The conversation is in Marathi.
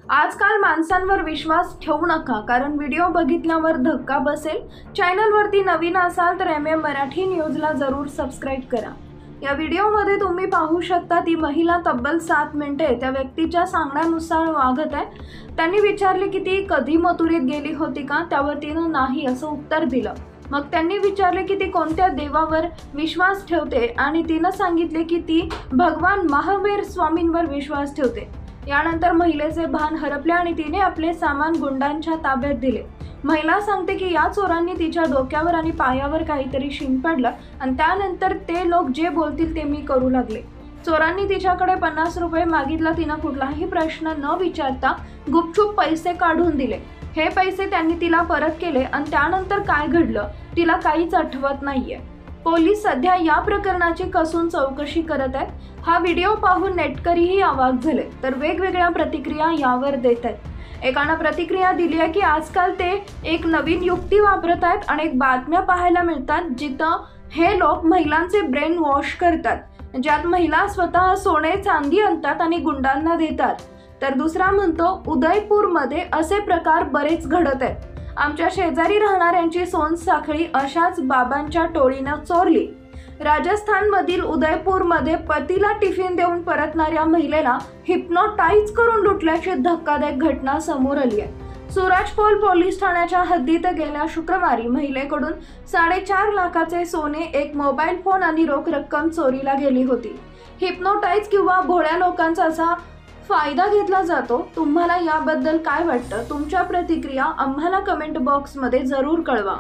आजकाल माणसांवर विश्वास ठेवू नका, कारण व्हिडिओ बघितल्यावर धक्का बसेल। चॅनलवरती नवीन असाल तर MM मराठी न्यूजला जरूर सबस्क्राइब करा। या व्हिडिओमध्ये तुम्ही पाहू शकता ती महिला तब्बल 7 मिनिटे त्या व्यक्तीच्या सांगण्यानुसार वागत आहे। त्यांनी विचारले की ती कधी मथुरेत गेली होती का, त्यावर तिने नाही असं उत्तर दिलं। मग त्यांनी विचारले की ती कोणत्या देवावर विश्वास ठेवते आणि तिने सांगितले की ती भगवान महावीर स्वामींवर विश्वास ठेवते। यानंतर महिलेचे भान हरपले आणि तिने आपले सामान गुंडांच्या ताब्यात दिले। महिला सांगते की या चोरांनी तिच्या डोक्यावर आणि पायावर काहीतरी शिंपडलं आणि त्यानंतर ते लोक जे बोलतील ते मी करू लागले। चोरांनी तिच्याकडे 50 रुपये मागितला। तिने कुठलाही प्रश्न न विचारता गुपचूप पैसे काढून दिले। हे पैसे त्यांनी तिला परत केले आणि त्यानंतर काय घडलं तिला काहीच आठवत नाहीये। पोलीस सध्या या प्रकरणाची कसून चौकशी करत आहेत। हा व्हिडिओ पाहून नेटकरीही अवाक झाले, तर वेगवेगळ्या प्रतिक्रिया यावर देत आहेत। एकाने प्रतिक्रिया दिली आहे की आजकाल ते एक नवीन युक्ती वापरत आहेत। अनेक बातम्या पाहायला मिळतात जिथं हे लोक महिलांचे ब्रेन वॉश करतात, ज्यात महिला स्वतः सोने चांदी आणतात आणि गुंडांना देतात। तर दुसरा म्हणतो उदयपूरमध्ये असे प्रकार बरेच घडत आहेत। आमच्या शेजारी राहणाऱ्यांची सोनसाखळी अशाच बाबांच्या टोळीनं चोरली। राजस्थानमधील उदयपूरमध्ये पतीला टिफिन देऊन परतणाऱ्या महिलेला हिप्नोटाइज करून लुटल्याची धक्कादायक घटना समोर आली आहे। सुराजपोल पोलीस ठाण्याच्या हद्दीत गेल्या शुक्रवारी महिलेकडून 4.5 लाखाचे सोने, एक मोबाईल फोन आणि रोख रक्कम चोरीला गेली होती। हिप्नोटाइज किंवा भोळ्या लोकांचा असा फायदा घेतला जातो। तुम्हाला याबद्दल काय वाटतं? तुमच्या प्रतिक्रिया आम्हाला कमेंट बॉक्समध्ये जरूर कळवा।